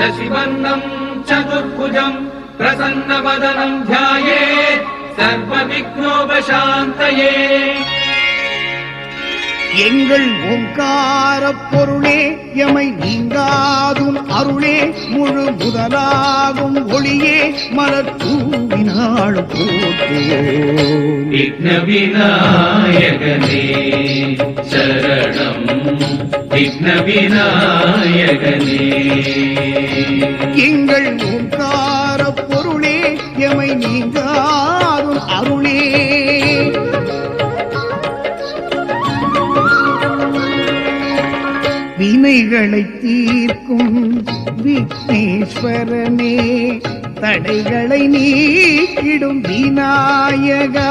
शशिवर्णम् चतुर्भुजम् प्रसन्नवदनम् ध्यायेत् सर्वविघ्नोपशान्तये। எங்கள் ஓங்கார பொருளே எமை நீங்காதும் அருளே முழு முதலாகும் ஒளியே மலர் தூவினாள் போற்றுவோம். விக்ன விநாயகனே சரணம் விக்ன விநாயகனே. எங்கள் ஓங்கார பொருளே எமை நீங்காதும் அருளே வினைகளை தீர்க்கும் விக்னேஸ்வரனே தடைகளை நீக்கிடும் விநாயகா.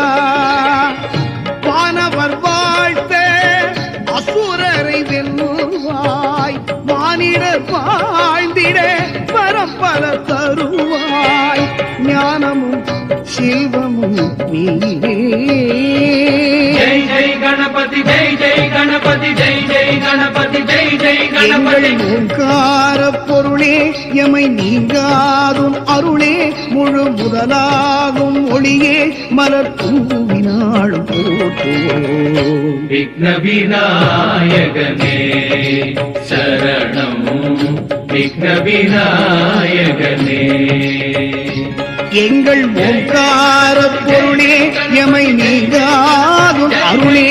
வானவர் வாழ்த்த அசுரரை வெல்லுவாய் மானிடர் வாழ்ந்திட பரம்பர தருவாய் ஞானமும் செல்வமும் நீரே. ஜெய் ஜெய் கணபதி ஜெய் ஜெய் கணபதி ஜெய் ஜெய் கணபதி ஜெய் ஜெய் கணபதி. ஓங்கார பொருளே எமை நீங்காதும் அருளே முழு முதலாகும் ஒளியே மலர் தூவினாள் போற்றுவோம். விக்ன விநாயகனே சரணம் விக்ன விநாயகனே. எங்கள் ஓங்கார பொருளே எமை நீங்காதும் அருளே.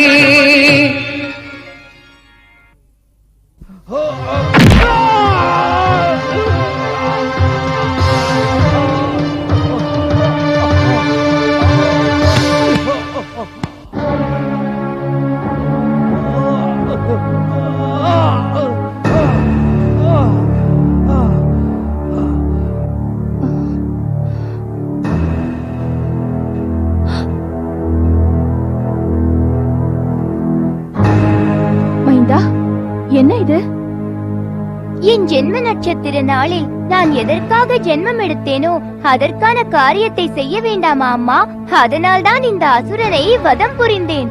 என்ன இது? என் ஜென்ம நட்சத்திர நாளில் நான் எதற்காக ஜென்மம் எடுத்தேனோ அதற்கான காரியத்தை செய்ய வேண்டாமா அம்மா? அதனால் தான் இந்த அசுரனை வதம் புரிந்தேன்.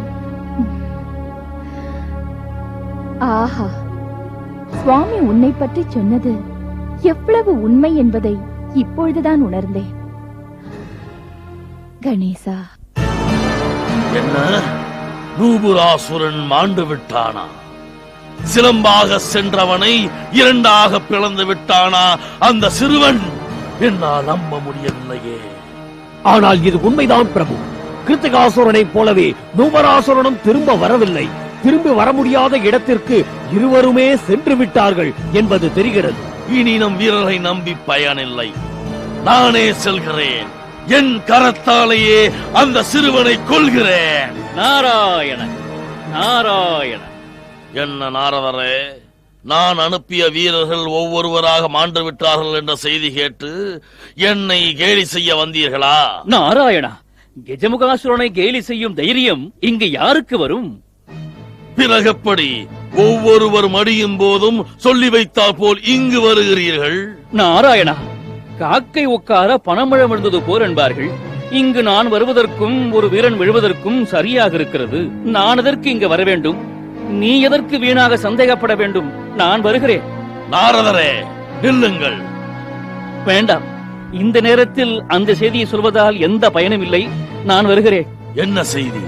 ஆஹா, சுவாமி உன்னை பற்றி சொன்னது எவ்வளவு உண்மை என்பதை இப்பொழுதுதான் உணர்ந்தேன். கணேசா, என்ன நூபுராசுரன் மாண்டு விட்டானா? சிலம்பாக சென்றவனை இரண்டாக பிளந்து விட்டானா அந்த சிறுவன்? என்னால் நம்ப முடியவில்லையே. ஆனால் இது உண்மைதான் பிரபு. கிருத்திகாசுரனைப் போலவே நூபராசுரனும் திரும்ப வரவில்லை. திரும்பி வர முடியாத இடத்திற்கு இருவருமே சென்று விட்டார்கள் என்பது தெரிகிறது. இனி நம் வீரரை நம்பி பயனில்லை. நானே செல்கிறேன். என் கரத்தாலேயே அந்த சிறுவனை கொல்கிறேன். நாராயண நாராயண. என்ன நாரதரே, நான் அனுப்பிய வீரர்கள் ஒவ்வொருவராக மாண்டு விட்டார்கள் என்ற செய்தி கேட்டு என்னை கேலி செய்ய வந்தீர்களா? நாராயணா, கஜமுகாசுரனை கேலி செய்யும் தைரியம் இங்கு யாருக்கு வரும்? பிறகப்படி ஒவ்வொருவர் மடியும் போதும் சொல்லி வைத்தால் போல் இங்கு வருகிறீர்கள்? நாராயணா, காக்கை உட்கார பணமழம் விழுந்தது போர் என்பார்கள். இங்கு நான் வருவதற்கும் ஒரு வீரன் விழுவதற்கும் சரியாக இருக்கிறது. நான் எதற்கு இங்கு வர வேண்டும்? நீ எதற்கு வீணாக சந்தேகப்பட வேண்டும்? நான் வருகிறேன். நாரதரே, நில்லுங்கள். வேண்டாம், இந்த நேரத்தில் அந்த செய்தியை சொல்வதால் எந்த பயனும் இல்லை. நான் வருகிறேன். என்ன செய்தி?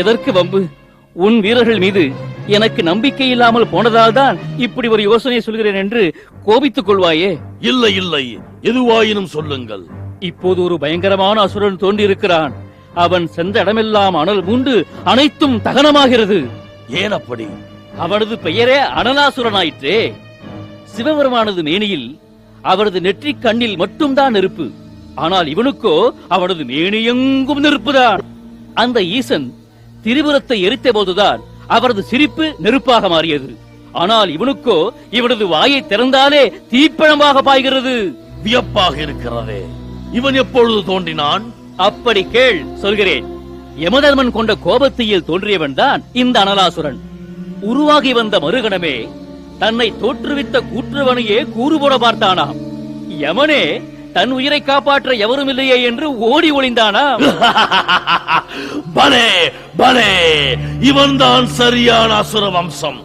எதற்கு வம்பு? உன் வீரர்கள் மீது எனக்கு நம்பிக்கை இல்லாமல் போனதால் தான் இப்படி ஒரு யோசனை சொல்கிறேன் என்று கோபித்துக் கொள்வாயே? இல்லை இல்லை, எதுவாயினும் சொல்லுங்கள். இப்போது ஒரு பயங்கரமான அசுரன் தோன்றியிருக்கிறான். அவன் சென்ற இடமெல்லாம் அனல் மூண்டு அனைத்தும் தகனமாகிறது. ஏன் அப்படி? அவனது பெயரே அனலாசுரனாயிற்றே. சிவபெருமானது மேனியில் அவரது நெற்றிக் கண்ணில் மட்டும்தான் நெருப்பு. ஆனால் இவனுக்கோ அவனது மேனி எங்கும் நெருப்புதான். அந்த ஈசன் திரிபுரத்தை எரித்த போதுதான் அவரது சிரிப்பு நெருப்பாக மாறியது. ஆனால் இவனுக்கோ இவனது வாயை திறந்தாலே தீப்பழமாக பாய்கிறது. வியப்பாக இருக்கிறதே, இவன் எப்பொழுது தோன்றினான்? அப்படி கேள், சொல்கிறேன். யமதர்மன் கொண்ட கோபத்தீயில் தோன்றியவன் தான் இந்த அனலாசுரன். உருவாகி வந்த மறுகணமே தன்னை தோற்றுவித்த கூற்றுவனையே கூறுபோட பார்த்தானாம். யமனே தன் உயிரை காப்பாற்ற எவரும் இல்லையே என்று ஓடி ஒளிந்தானா? பலே பலே, இவன்தான் சரியான அசுர வம்சம்.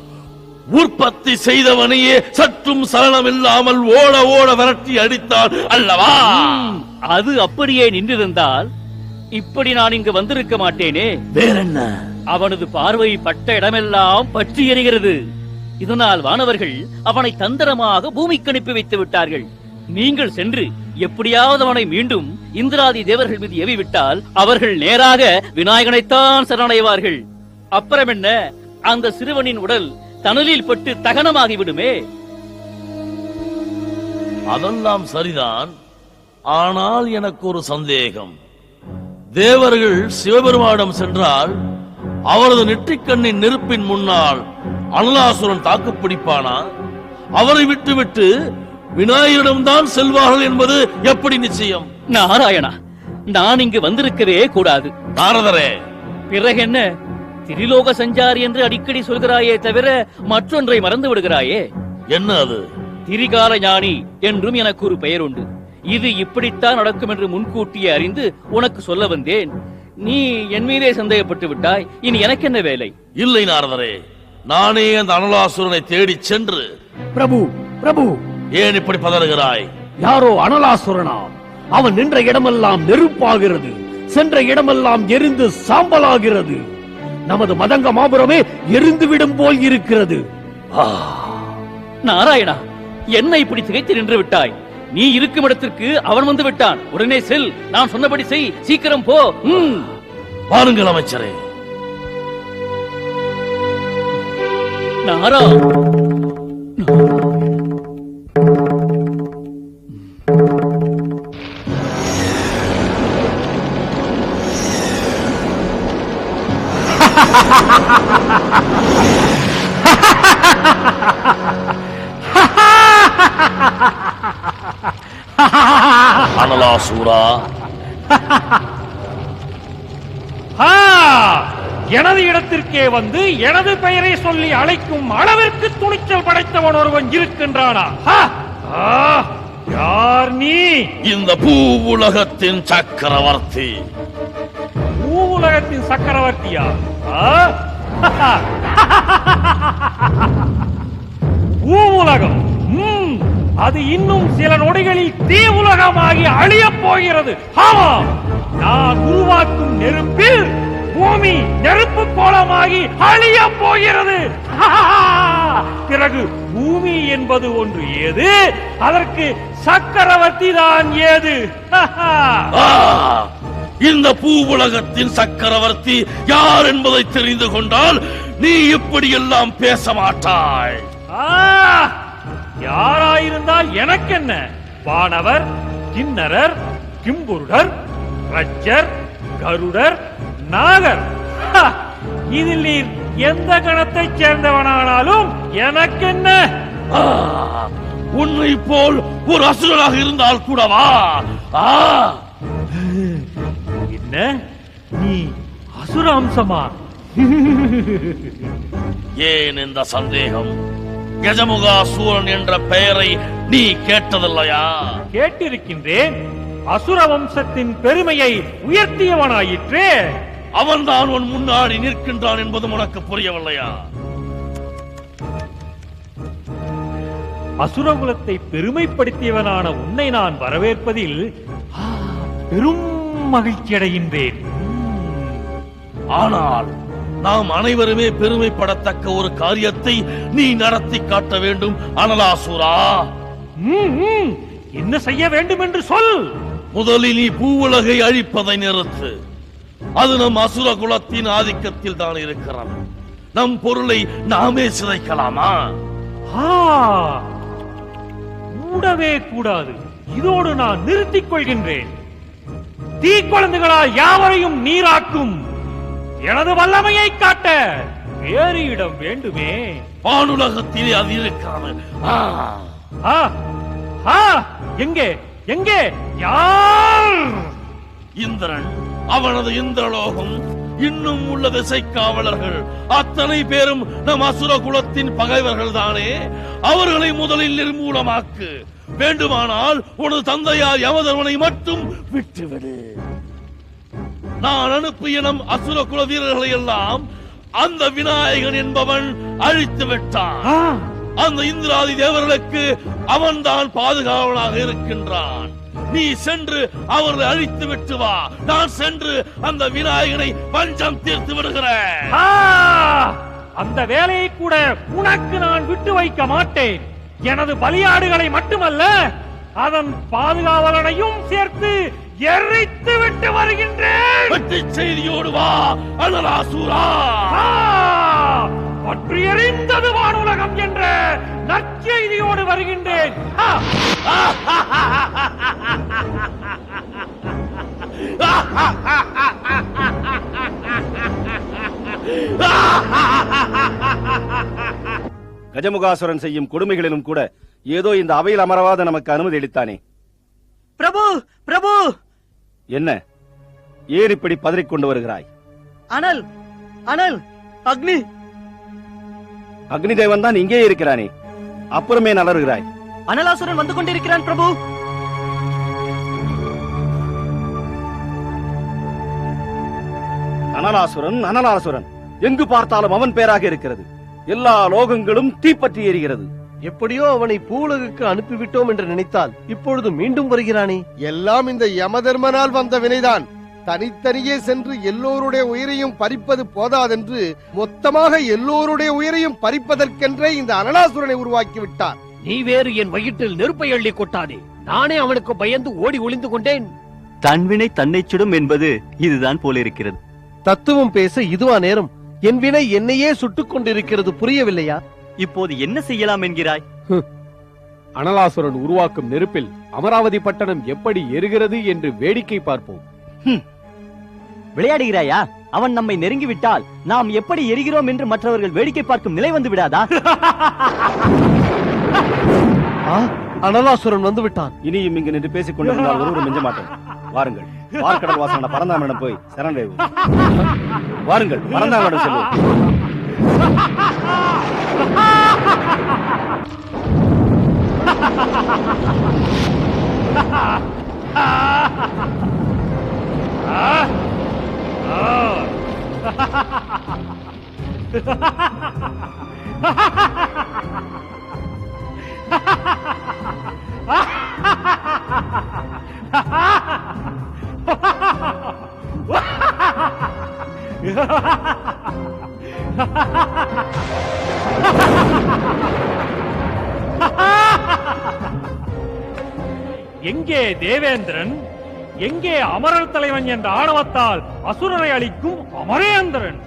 உற்பத்தி செய்தவனையே சற்றும் சலனமில்லாமல் ஓட ஓட விரட்டி அடித்தான் அல்லவா? அது அப்படியே நின்றிருந்தால் இப்படி நான் இங்கு வந்திருக்க மாட்டேனே. வேறென்ன? அவனது பார்வை பட்ட இடமெல்லாம் பற்றி எறிகிறது. இதனால் வானவர்கள் அவனை தந்திரமாக பூமிக்கு அனுப்பி வைத்து விட்டார்கள். நீங்கள் சென்று எப்படியாவது அவனை மீண்டும் இந்திராதி தேவர்கள் மீது ஏவி விட்டால் அவர்கள் நேராக விநாயகனைத்தான் சரணடைவார்கள். அப்புறம் என்ன, அந்த சிறுவனின் உடல் தணலில் பட்டு தகனமாகி விடுமே. அதெல்லாம் சரிதான். ஆனால் எனக்கு ஒரு சந்தேகம். தேவர்கள் சிவபெருமானிடம் சென்றால் அவரது நெற்றிக்கண்ணின் நெருப்பின் முன்னால் அனலாசுரன் தாக்குப்பிடிப்பானா? அவரை விட்டுவிட்டு விநாயகரிடம்தான் செல்வார்கள் என்பது எப்படி நிச்சயம்? நாராயணா, நான் இங்கு வந்திருக்கவே கூடாது. நாரதரே, பிறகென்ன, திரிலோக சஞ்சாரி என்று அடிக்கடி சொல்கிறாயே தவிர மற்றொன்றை மறந்து விடுகிறாயே. என்ன அது? திரிகால ஞானி என்றும் எனக்கு ஒரு பெயர் உண்டு. இது இப்படித்தான் நடக்கும் என்று முன்கூட்டியே அறிந்து உனக்கு சொல்ல வந்தேன். நீ என் மீதே சந்தேகப்பட்டு விட்டாய். இனி எனக்கு என்ன வேலை? இல்லை நாரதரே, நானே அந்த அனலாசுரனை தேடி சென்று. பிரபு பிரபு, ஏன் இப்படி பதறுகிறாய்? யாரோ அனலாசுரனா? அவன் நின்ற இடமெல்லாம் நெருப்பாகிறது, சென்ற இடமெல்லாம் எரிந்து சாம்பலாகிறது. நமது மதங்க மாபுரமே எரிந்து விடும் போல் இருக்கிறது. நாராயணா, என்ன இப்படி திகைத்து நின்று விட்டாய்? நீ இருக்கும் இடத்திற்கு அவன் வந்து விட்டான். உடனே செல், நான் சொன்னபடி செய், சீக்கிரம் போ. பாருங்கள் அமைச்சரே. நாரா, அனலாசூரா, எனது இடத்திற்கே வந்து எனது பெயரை சொல்லி அழைக்கும் அளவிற்கு துணிச்சல் படைத்தவன் ஒருவன் இருக்கின்றானா? யார் நீ? இந்த பூ உலகத்தின் சக்கரவர்த்தி. பூ உலகத்தின் சக்கரவர்த்தியா? பூ உலகம், அது இன்னும் சில நொடிகளில் தீ உலகமாகி அழியப் போகிறது. ஆமாம், நான் உருவாக்கும் நெருப்பில் பூமி நெருப்பு கோலமாகி அழியப் போகிறது. பிறகு பூமி என்பது ஒன்று ஏது, அதற்கு சக்கரவர்த்தி தான் ஏது. இந்த பூ உலகத்தின் சக்கரவர்த்தி யார் என்பதை தெரிந்து கொண்டால் நீ இப்படியெல்லாம் பேச மாட்டாய். யாராயிருந்தால் எனக்கென்ன? வானவர், கிண்ணரர், கிம்புருடர், ரச்சர், கருடர், நாகர், இதில் நீர் எந்த கணத்தைச் சேர்ந்தவனானாலும் எனக்கென்ன? உன்னை போல் ஒரு அசுரனாக இருந்தால் கூடவா? என்ன, நீ அசுர அம்சமா? ஏன் இந்த சந்தேகம்? கஜமுகாசூரன் என்ற பெயரை நீ கேட்டதில்லையா? கேட்டிருக்கின்றேன். அசுர வம்சத்தின் பெருமையை உயர்த்தியவனாயிற்றே. அவன்தான் உன் முன்னாடி நிற்கின்றான் என்பது உனக்கு புரியவில்லையா? அசுரகுலத்தை பெருமைப்படுத்தியவனான உன்னை நான் வரவேற்பதில் பெரும் மகிழ்ச்சி அடைகின்றேன். ஆனால் நாம் அனைவருமே பெருமைப்படத்தக்க ஒரு காரியத்தை நீ நடத்தி காட்ட வேண்டும் அனலாசுரா. என்ன செய்ய வேண்டும் என்று சொல். முதலில் நீ பூவுலகை அழிப்பதை நிறுத்து. அது நம் அசுர குலத்தின் ஆதிக்கத்தில் தான் இருக்கிறது. நம் பொருளை நாமே சிதைக்கலாமா? கூடவே கூடாது. இதோடு நான் நிறுத்திக் கொள்கின்றேன். தீ குழந்தைகளால் யாவரையும் நீராக்கும் எனது வல்லமையை காட்ட வேறு இடம் வேண்டுமே. வானுலகத்திலே அது இருக்கிறது. எங்கே எங்கே? யார்? இந்திரன், அவனது இந்திரலோகம், இன்னும் உள்ள திசை காவலர்கள் அத்தனை பேரும் நம் அசுர குலத்தின் பகைவர்கள் தானே. அவர்களை முதலில் நிர்மூலமாக்கு. வேண்டுமானால் உனது தந்தையார் யமதர்மனை மட்டும் விட்டுவிடு. நான் அனுப்பிய நம் அசுர குல வீரர்களை எல்லாம் அந்த விநாயகன் என்பவன் அழித்து விட்டான். அந்த இந்திராதி தேவர்களுக்கு அவன்தான் பாதுகாவலாக இருக்கின்றான். நீ சென்று அவர்களை அழித்து விட்டு வா. நான் சென்று அந்த விநாயகனை பஞ்சம் தீர்த்து விடுகிறேன். அந்த வேலையை கூட உனக்கு நான் விட்டு வைக்க மாட்டேன். எனது பலியாடுகளை மட்டுமல்ல, அதன் பாதுகாவலனையும் சேர்த்து எரித்து விட்டு வருகின்றேன். வெற்றி செய்தியோடு வா அனலாசூரா. பற்றி எறிந்தது வானுலகம் என்ற நற்செய்தியோடு வருகின்றேன். கஜமுகாசுரன் செய்யும் கொடுமைகளிலும் கூட ஏதோ இந்த அவையில் அமரவாத நமக்கு அனுமதி அளித்தானே. பிரபு பிரபு, என்ன ஏன் இப்படி பதறிக்கொண்டு வருகிறாய்? அனல் அனல், அக்னி. அக்னி தேவன் தான் இங்கே இருக்கிறானே, அப்புறமே நலறுகிறாய்? அனலாசுரன் வந்து கொண்டிருக்கிறான் பிரபு. அனலாசுரன் அனலாசுரன், எங்கு பார்த்தாலும் அவன் பேராக இருக்கிறது. எல்லா லோகங்களும் தீப்பற்றி எரிகிறது. எப்படியோ அவனை பூவுலகுக்கு அனுப்பிவிட்டோம் என்று நினைத்தால் இப்பொழுது மீண்டும் வருகிறானே. எல்லாம் இந்த யமதர்மனால் வந்த வினைதான். தனித்தனியே சென்று எல்லோருடைய உயிரையும் பறிப்பது போதாதென்று மொத்தமாக எல்லோருடைய உயிரையும் பறிப்பதற்கென்றே இந்த அனலாசுரனை உருவாக்கி விட்டார். நீ வேறு என் வயிற்றில் நெருப்பை அள்ளி கொட்டாதே. நானே அவனுக்கு பயந்து ஓடி ஒளிந்து கொண்டேன். தன்வினை தன்னை சுடும் என்பது இதுதான் போல இருக்கிறது. தத்துவம் பேச இதுவா நேரம்? என் வினை என்னையே சுட்டுக் கொண்டிருக்கிறது, புரியவில்லையா? இப்போது என்ன செய்யலாம் என்கிறாய்? அனலாசுரன் உருவாக்கும் நெருப்பில் அமராவதி பட்டணம் எப்படி எரிகிறது என்று வேடிக்கை பார்ப்போம். விளையாடுகிறாயா? அவன் நம்மை நெருங்கிவிட்டால் நாம் எப்படி எரிகிறோம் என்று மற்றவர்கள் வேடிக்கை பார்க்கும் நிலை வந்து விடாதா? அனலாசுரன் வந்து விட்டான். இனியும் இங்கு நின்று பேசிக் கொண்டிருந்தால் ஒருவரும் மிஞ்ச மாட்டோம். வாருங்கள், பார்க்கடல் வாசன பரந்தாமனிடம் போய் சரணடைவோம். வாருங்கள், பரந்தாமனிடம் செல்வோம். எங்கே தேவேந்திரன்? எங்கே அமரர் தலைவன் என்ற ஆணவத்தால் அசுரரை அளிக்கும் அமரேந்திரன்?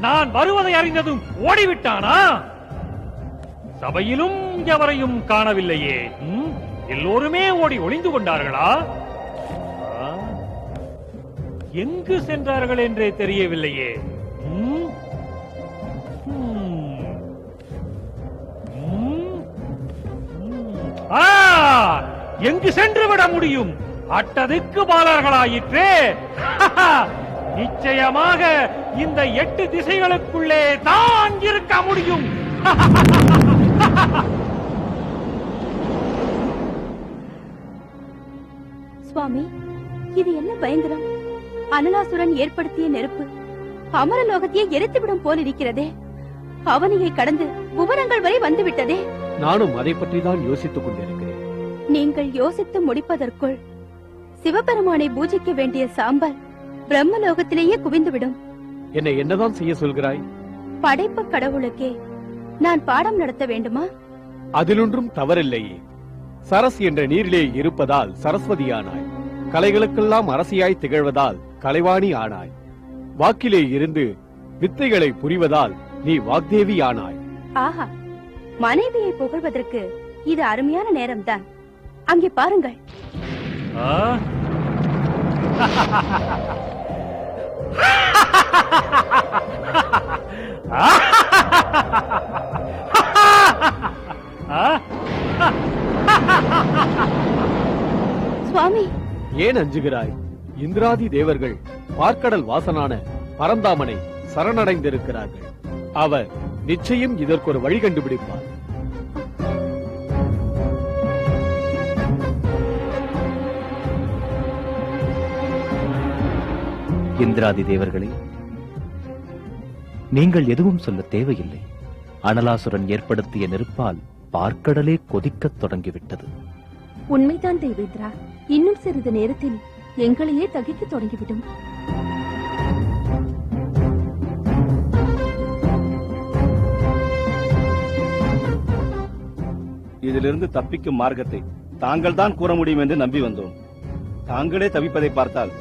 நான் வருவதை அறிந்ததும் ஓடிவிட்டானா? சபையிலும் எவரையும் காணவில்லையே. எல்லோருமே ஓடி ஒளிந்து கொண்டார்களா? எங்கு சென்றார்கள் என்றே தெரியவில்லையே. எங்கு சென்று விட முடியும்? அட்டதுக்கு பாலர்களாயிற்றே. நிச்சயமாக இந்த 8 திசைகளுக்குள்ளே தான் இருக்க முடியும். சுவாமி, இது என்ன பயங்கரம்? அனலாசுரன் ஏற்படுத்திய நெருப்பு அமரலோகத்தையே எரித்துவிடும் போல் இருக்கிறதே. அவனையை கடந்து புவனங்கள் வரை வந்துவிட்டதே. நானும் அதை பற்றி தான் யோசித்துக் கொண்டிருக்கிறேன். நீங்கள் யோசித்து முடிப்பதற்குள் சிவபெருமானை பூஜிக்க வேண்டிய சாம்பல் பிரம்மலோகத்திலேயே குவிந்துவிடும். என்னை என்னதான் செய்ய சொல்கிறாய்? படைப்பு கடவுளுக்கே நான் பாடம் நடத்த வேண்டுமா? அதிலொன்றும் தவறில்லையே. சரஸ் என்ற நீரிலே இருப்பதால் சரஸ்வதியானாய். கலைகளுக்கெல்லாம் அரசியாய் திகழ்வதால் கலைவாணி ஆனாய். வாக்கிலே இருந்து வித்தைகளை புரிவதால் நீ வாக்தேவி ஆனாய். ஆஹா, மனைவியை புகழ்வதற்கு இது அருமையான நேரம்தான். அங்கே பாருங்கள். சுவாமி, ஏன் அஞ்சுகிறாய்? இந்திராதி தேவர்கள் பார்க்கடல் வாசனான பரந்தாமனை சரணடைந்திருக்கிறார்கள். அவர் நிச்சயம் இதற்கு ஒரு வழி கண்டுபிடிப்பார். இந்திராதி தேவர்களே, நீங்கள் எதுவும் சொல்ல தேவையில்லை. அனலாசுரன் ஏற்படுத்திய நெருப்பால் பார்க்கடலே கொதிக்கத் தொடங்கிவிட்டது. உண்மைதான் தேவேந்திரா. இன்னும் சிறிது நேரத்தில் எங்களையே தகிக்க தொடங்கிவிடும். இதிலிருந்து தப்பிக்கும் மார்க்கத்தை தாங்கள் தான் கூற முடியும் என்று நம்பி வந்தோம். தாங்களே தவிப்பதை பார்த்தால்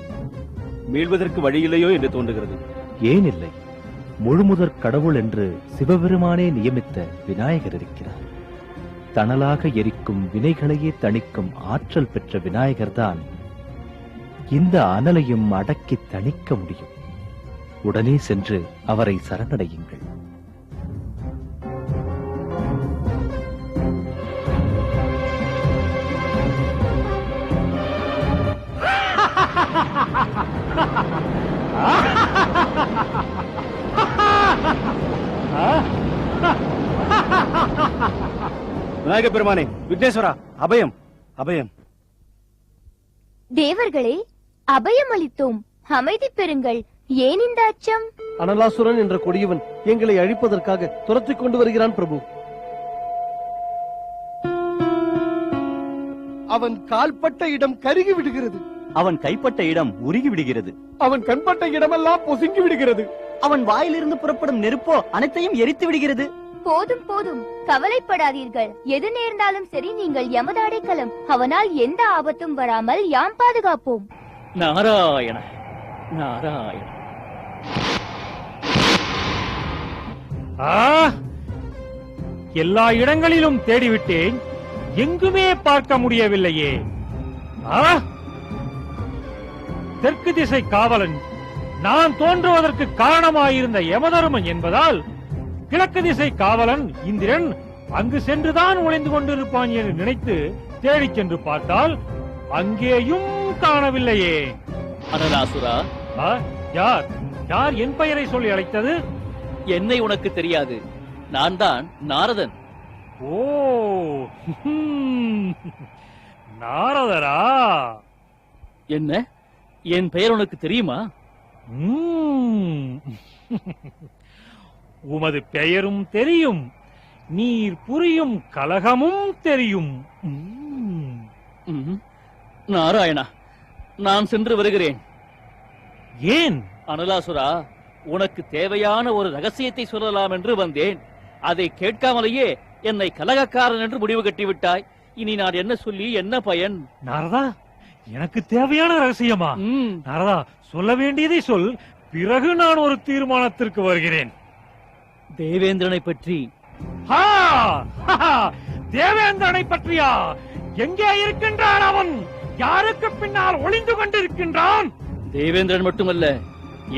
மீள்வதற்கு வழியில்லையோ என்று தோன்றுகிறது. ஏன் இல்லை? முழுமுதற் கடவுள் என்று சிவபெருமானே நியமித்த விநாயகர் இருக்கிறார். தணலாக எரிக்கும் வினைகளையே தணிக்கும் ஆற்றல் பெற்ற விநாயகர்தான் இந்த அனலையும் அடக்கி தணிக்க முடியும். உடனே சென்று அவரை சரணடையுங்கள். விநாயக பெருமானே, விக்னேஸ்வரா, அபயம் அபயம். தேவர்களே, அபயம் அளித்தோம். அமைதி பெறுங்கள். ஏன் இந்த அச்சம்? அனலாசுரன் என்ற கொடியவன் எங்களை அழிப்பதற்காக துரத்திக் கொண்டு வருகிறான் பிரபு. அவன் கால்பட்ட இடம் கருகி விடுகிறது. அவன் கைப்பட்ட இடம் உருகி விடுகிறது. அவன் கண்பட்ட இடமெல்லாம் பொசுங்கி விடுகிறது. அவன் வாயிலிருந்து புறப்படும் நெருப்போ அனைத்தையும் எரித்து விடுகிறது. போதும் போதும், கவலைப்படாதீர்கள். எது நேர்ந்தாலும் சரி, நீங்கள் எமது அடைக்கலம். அவனால் எந்த ஆபத்தும் வராமல் யாம் பாதுகாப்போம். நாராயண நாராயண. எல்லா இடங்களிலும் தேடிவிட்டேன், எங்குமே பார்க்க முடியவில்லையே. தெற்கு திசை காவலன் நான் தோன்றுவதற்கு காரணமாயிருந்த யமதர்மன் என்பதால் கிழக்கு திசை காவலன் இந்திரன் அங்கு சென்றுதான் ஒளிந்து கொண்டிருப்பான் என்று நினைத்து தேடிச் சென்று பார்த்தால் அங்கேயும் காணவில்லையே. அனலாசுரா, யார் யார் என் பெயரை சொல்லி அழைத்தது? என்னை உனக்கு தெரியாது. நான் தான் நாரதன். ஓ, நாரதரா? என்ன, என் பெயர் உனக்கு தெரியுமா? உமது பெயரும் தெரியும், நீர் புரியும் கலகமும் தெரியும். நாராயணா, நான் சென்று வருகிறேன். ஏன்? அனலாசுரா, உனக்கு தேவையான ஒரு ரகசியத்தை சொல்லலாம் என்று வந்தேன். அதை கேட்காமலேயே என்னை கலகக்காரன் என்று முடிவு கட்டிவிட்டாய். இனி நான் என்ன சொல்லி என்ன பயன்? நாரதா, எனக்கு தேவையான ரகசியமா? நாரதா, சொல்ல வேண்டியதை சொல், பிறகு நான் ஒரு தீர்மானத்திற்கு வருகிறேன். தேவேந்திரனை பற்றி. தேவேந்திரனை பற்றியா? எங்கே இருக்கின்றான் அவன்? யாருக்கு பின்னால் ஒளிந்து கொண்டிருக்கின்றான்? தேவேந்திரன் மட்டுமல்ல,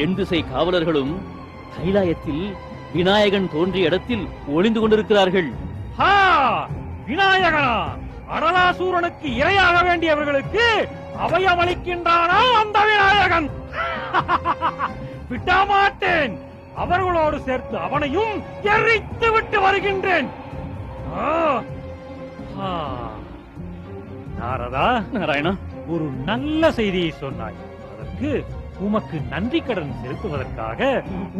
எண் திசை காவலர்களும் கைலாயத்தில் விநாயகன் தோன்றிய இடத்தில் ஒளிந்து கொண்டிருக்கிறார்கள். விநாயகனா? அனலாசூரனுக்கு இரையாக வேண்டியவர்களுக்கு அபயம் அளிக்கின்றானா அந்த விநாயகன்? விடமாட்டேன். அவர்களோடு சேர்த்து அவனையும் எரித்து விட்டு வருகின்றேன். நாரதா, நாராயணா, ஒரு நல்ல செய்தியை சொன்னாய். அதற்கு உமக்கு நன்றி கடன் செலுத்துவதற்காக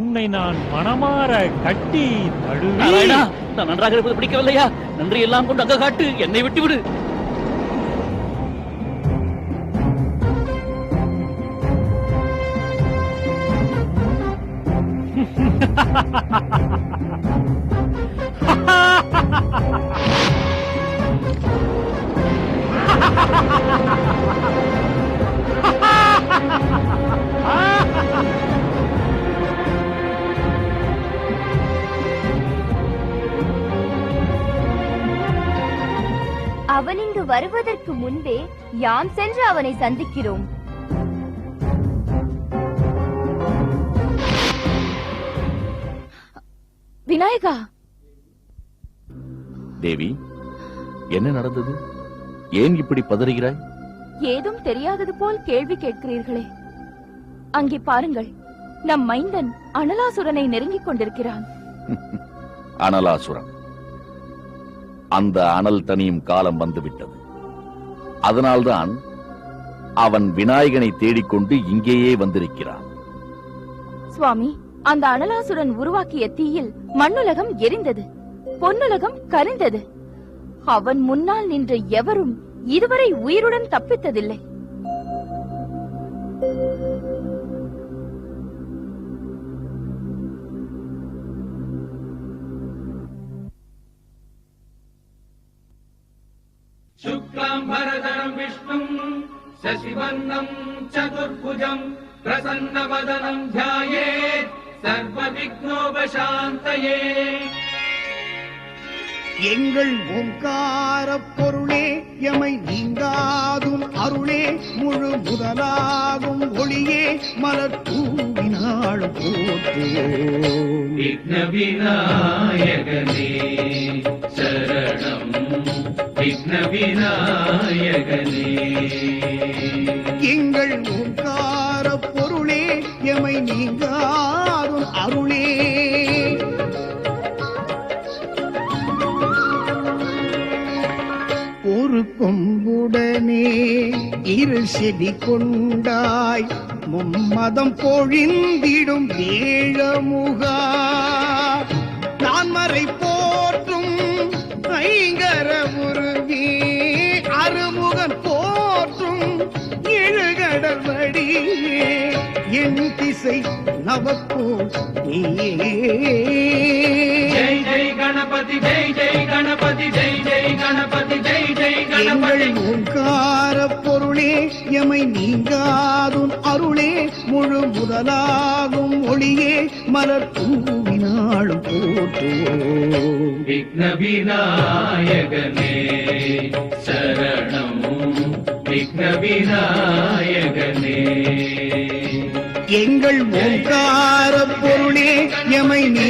உன்னை நான் மனமாற கட்டி தழுவி. நாராயணா, நான் நன்றாக இருப்பது பிடிக்கவில்லையா? நன்றி எல்லாம் கொண்டு அங்க காட்டு, என்னை விட்டுவிடு. அவன் இங்கு வருவதற்கு முன்பே யாம் சென்று அவனை சந்திக்கிறோம். விநாயகா. தேவி, என்ன நடந்தது? ஏன் இப்படி பதறுகிறாய்? ஏதும் தெரியாதது போல் கேள்வி கேட்கிறீர்களே. அங்கே பாருங்கள், நம் மைந்தன் அனலாசுரனை நெருங்கிக் கொண்டிருக்கிறான். அனலாசுரன், அந்த அனல் தனியும் காலம் வந்துவிட்டது. அதனால்தான் அவன் விநாயகனை தேடிக்கொண்டு இங்கேயே வந்திருக்கிறான். சுவாமி, அந்த அனலாசுரன் உருவாக்கிய தீயில் மண்ணுலகம் எரிந்தது, பொன்னுலகம் கரிந்தது. அவன் முன்னால் நின்ற எவரும் இதுவரை உயிருடன் தப்பித்ததில்லை. शुक्लाम्बरधरम् विष्णुम् शशिवर्णम् चतुर्भुजम् प्रसन्नवदनम् ध्यायेत् सर्वविघ्नोपशान्तये. எங்கள் ஓங்கார பொருளே எமை நீங்காதும் அருளே முழு முதலாகும் ஒளியே மலர் தூவினாள் போற்றுவோம். விக்ன விநாயகனே சரணம் விக்ன விநாயகனே. எங்கள் ஓங்கார பொருளே எமை நீங்காதும் அருளே ஒரு கொம்புடனே இரு செடி கொண்டாய் மும்மதம் பொழிந்திடும் வேழமுகா நான் மறை போற்றும் ஐங்கர உருவே அருமுகன் போற்றும் எழுகடல் வடியே என் திசை நவப்போ ஜெய் ஜெய் கணபதி ஜெய் ஜெய் கணபதி ஜெய் ஜெய் கணபதி ஜெய் ஜெய் கணபதி. ஓங்கார பொருளே எமை நீங்காதும் அருளே முழு முதலாகும் ஒளியே மலர் தூவினாளும் போற்றுவோம். விக்ன விநாயகனே சரணம் விக்ன விநாயகனே. எங்கள் ஓங்கார பொருளே எமை நீ